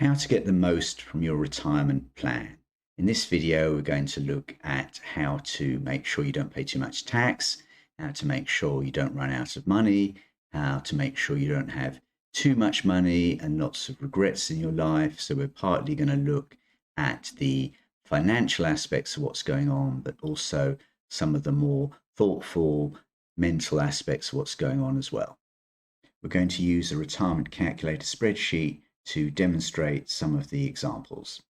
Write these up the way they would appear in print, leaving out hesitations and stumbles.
How to get the most from your retirement plan. In this video, we're going to look at how to make sure you don't pay too much tax, how to make sure you don't run out of money, how to make sure you don't have too much money and lots of regrets in your life. So we're partly going to look at the financial aspects of what's going on, but also some of the more thoughtful mental aspects of what's going on as well. We're going to use a retirement calculator spreadsheet to demonstrate some of the examples.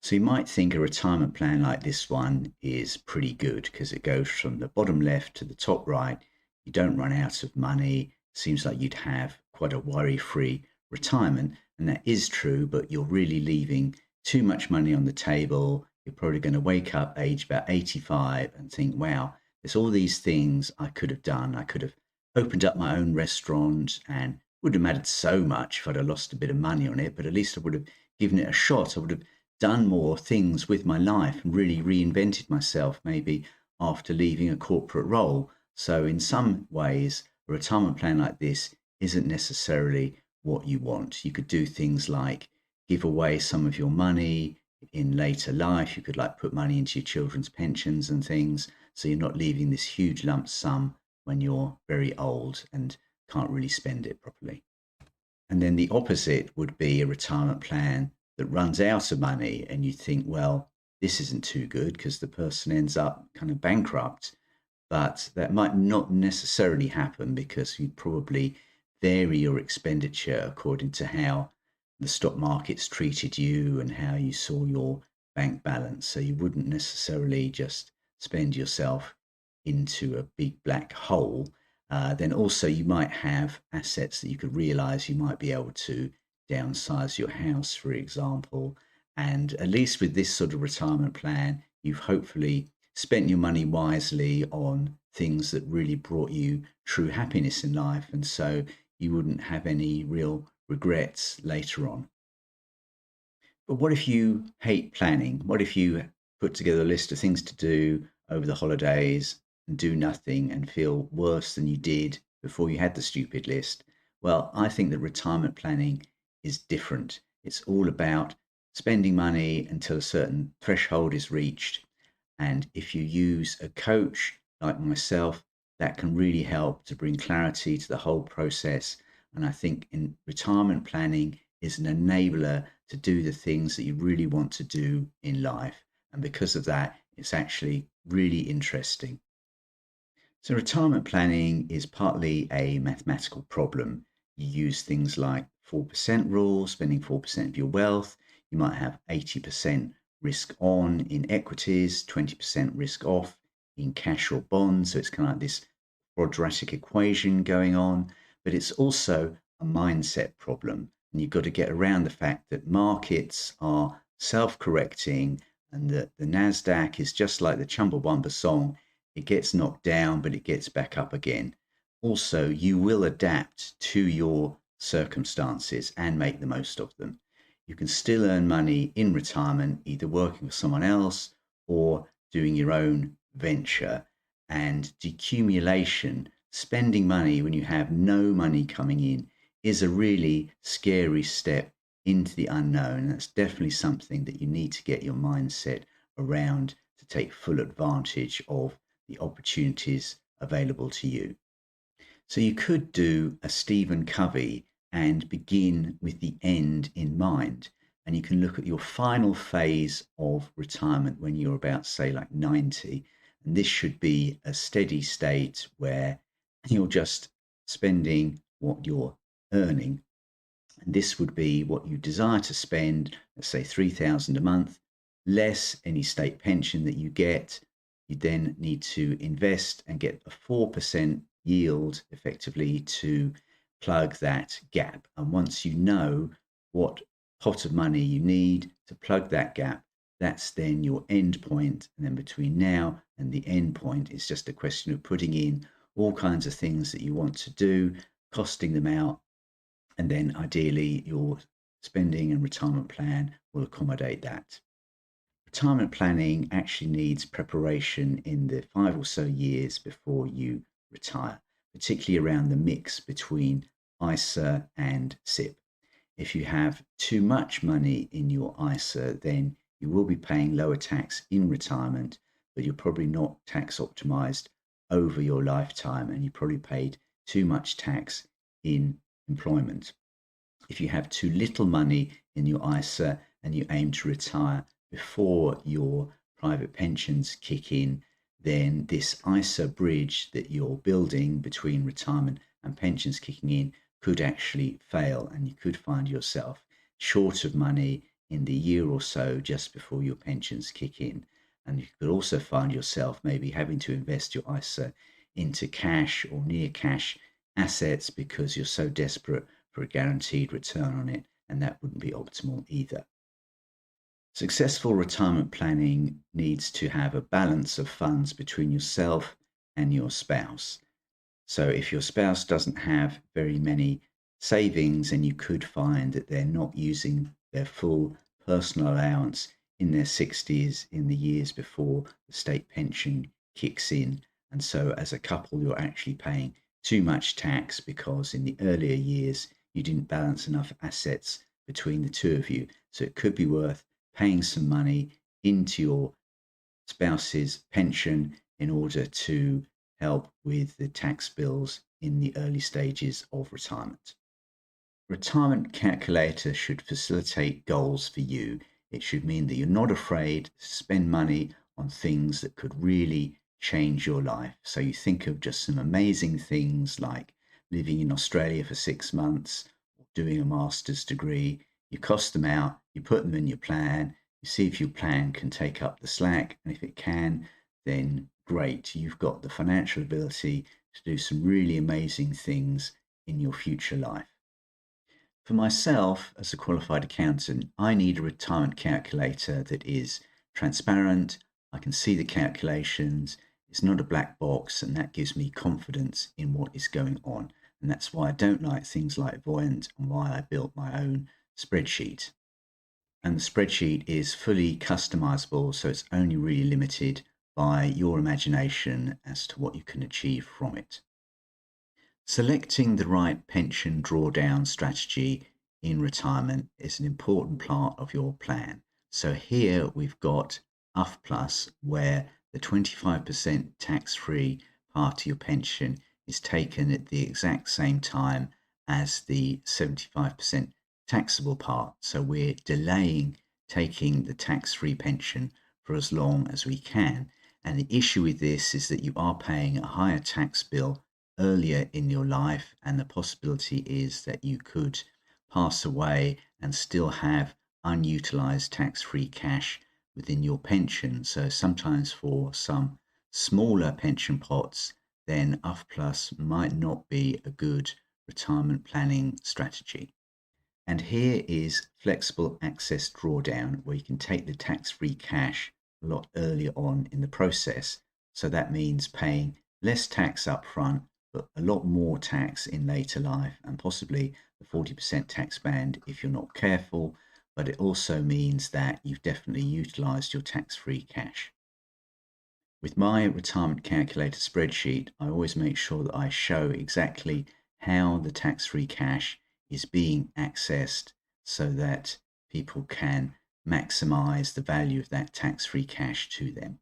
So you might think a retirement plan like this one is pretty good because it goes from the bottom left to the top right. You don't run out of money. Seems like you'd have quite a worry-free retirement. And that is true, but you're really leaving too much money on the table. You're probably going to wake up age about 85 and think, wow, there's all these things I could have done. I could have opened up my own restaurant and wouldn't have mattered so much if I'd have lost a bit of money on it, but at least I would have given it a shot. I would have done more things with my life and really reinvented myself, maybe after leaving a corporate role. So in some ways, a retirement plan like this isn't necessarily what you want. You could do things like give away some of your money in later life. You could like put money into your children's pensions and things. So you're not leaving this huge lump sum when you're very old and can't really spend it properly. And then the opposite would be a retirement plan that runs out of money and you think, well, this isn't too good because the person ends up kind of bankrupt. But that might not necessarily happen because you'd probably vary your expenditure according to how the stock market's treated you and how you saw your bank balance. So you wouldn't necessarily just spend yourself into a big black hole. Then also you might have assets that you could realize. You might be able to downsize your house, for example. And at least with this sort of retirement plan, you've hopefully spent your money wisely on things that really brought you true happiness in life. And so you wouldn't have any real regrets later on. But what if you hate planning? What if you put together a list of things to do over the holidays and do nothing and feel worse than you did before you had the stupid list? Well, I think that retirement planning is different. It's all about spending money until a certain threshold is reached. And if you use a coach like myself, that can really help to bring clarity to the whole process. And I think in retirement planning is an enabler to do the things that you really want to do in life. And because of that, it's actually really interesting. So retirement planning is partly a mathematical problem. You use things like 4% rule, spending 4% of your wealth. You might have 80% risk on in equities, 20% risk off in cash or bonds. So it's kind of like this quadratic equation going on, but it's also a mindset problem. And you've got to get around the fact that markets are self-correcting and that the NASDAQ is just like the Chumbawamba song. It gets knocked down, but it gets back up again. Also, you will adapt to your circumstances and make the most of them. You can still earn money in retirement, either working for someone else or doing your own venture. And decumulation, spending money when you have no money coming in, is a really scary step into the unknown. That's definitely something that you need to get your mindset around to take full advantage of the opportunities available to you. So you could do a Stephen Covey and begin with the end in mind. And you can look at your final phase of retirement when you're about, say, like 90. And this should be a steady state where you're just spending what you're earning. And this would be what you desire to spend, let's say 3,000 a month, less any state pension that you get. You then need to invest and get a 4% yield effectively to plug that gap. And once you know what pot of money you need to plug that gap, that's then your end point. And then between now and the end point, it's just a question of putting in all kinds of things that you want to do, costing them out, and then ideally your spending and retirement plan will accommodate that. Retirement planning actually needs preparation in the 5 or so years before you retire, particularly around the mix between ISA and SIPP. If you have too much money in your ISA, then you will be paying lower tax in retirement, but you're probably not tax optimized over your lifetime, and you probably paid too much tax in employment. If you have too little money in your ISA and you aim to retire before your private pensions kick in, then this ISA bridge that you're building between retirement and pensions kicking in could actually fail, and you could find yourself short of money in the year or so just before your pensions kick in. And you could also find yourself maybe having to invest your ISA into cash or near cash assets because you're so desperate for a guaranteed return on it, and that wouldn't be optimal either. Successful retirement planning needs to have a balance of funds between yourself and your spouse. So if your spouse doesn't have very many savings, and you could find that they're not using their full personal allowance in their 60s, in the years before the state pension kicks in. And so as a couple, you're actually paying too much tax because in the earlier years, you didn't balance enough assets between the two of you. So it could be worth paying some money into your spouse's pension in order to help with the tax bills in the early stages of retirement. Retirement calculator should facilitate goals for you. It should mean that you're not afraid to spend money on things that could really change your life. So you think of just some amazing things like living in Australia for 6 months or doing a master's degree. You cost them out, you put them in your plan, you see if your plan can take up the slack. And if it can, then great. You've got the financial ability to do some really amazing things in your future life. For myself, as a qualified accountant, I need a retirement calculator that is transparent. I can see the calculations. It's not a black box, and that gives me confidence in what is going on. And that's why I don't like things like Voyant, and why I built my own spreadsheet. And the spreadsheet is fully customizable, so it's only really limited by your imagination as to what you can achieve from it. Selecting the right pension drawdown strategy in retirement is an important part of your plan. So here we've got UFPLS, where the 25% tax-free part of your pension is taken at the exact same time as the 75% taxable part. So we're delaying taking the tax-free pension for as long as we can. And the issue with this is that you are paying a higher tax bill earlier in your life, and the possibility is that you could pass away and still have unutilized tax-free cash within your pension. So sometimes for some smaller pension pots, then UFPLS might not be a good retirement planning strategy. And here is flexible access drawdown, where you can take the tax-free cash a lot earlier on in the process. So that means paying less tax up front, but a lot more tax in later life, and possibly the 40% tax band if you're not careful. But it also means that you've definitely utilized your tax-free cash. With my retirement calculator spreadsheet, I always make sure that I show exactly how the tax-free cash is being accessed so that people can maximize the value of that tax-free cash to them.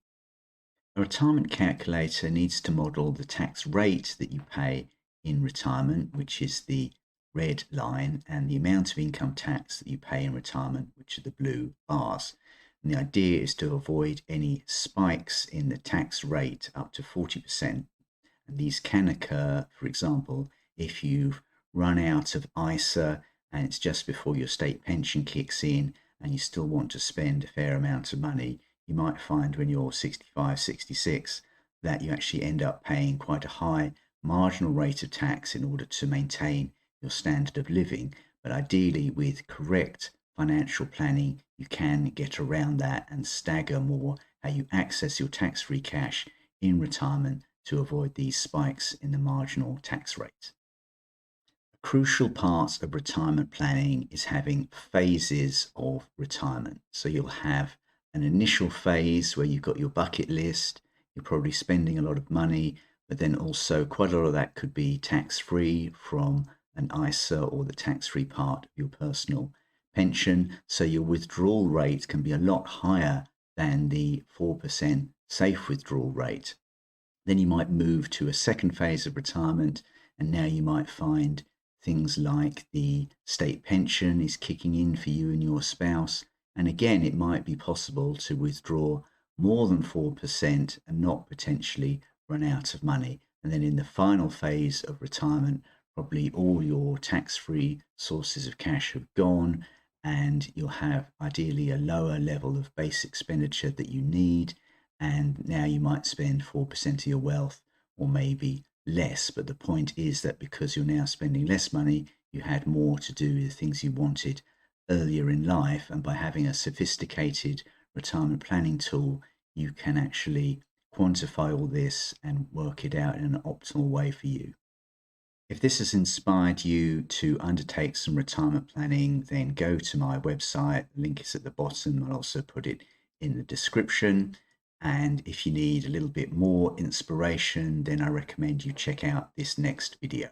A retirement calculator needs to model the tax rate that you pay in retirement, which is the red line, and the amount of income tax that you pay in retirement, which are the blue bars. And the idea is to avoid any spikes in the tax rate up to 40%. And these can occur, for example, if you've run out of ISA and it's just before your state pension kicks in and you still want to spend a fair amount of money. You might find when you're 65, 66 that you actually end up paying quite a high marginal rate of tax in order to maintain your standard of living. But ideally, with correct financial planning, you can get around that and stagger more how you access your tax-free cash in retirement to avoid these spikes in the marginal tax rate. A crucial part of retirement planning is having phases of retirement. So you'll have an initial phase where you've got your bucket list, you're probably spending a lot of money, but then also quite a lot of that could be tax-free from an ISA or the tax-free part of your personal pension. So your withdrawal rate can be a lot higher than the 4% safe withdrawal rate. Then you might move to a second phase of retirement, and now you might find things like the state pension is kicking in for you and your spouse. And again, it might be possible to withdraw more than 4% and not potentially run out of money. And then in the final phase of retirement, probably all your tax-free sources of cash have gone, and you'll have ideally a lower level of base expenditure that you need. And now you might spend 4% of your wealth or maybe less. But the point is that because you're now spending less money, you had more to do with the things you wanted earlier in life. And by having a sophisticated retirement planning tool, you can actually quantify all this and work it out in an optimal way for you. If this has inspired you to undertake some retirement planning, then go to my website. The link is at the bottom. I'll also put it in the description. And if you need a little bit more inspiration, then I recommend you check out this next video.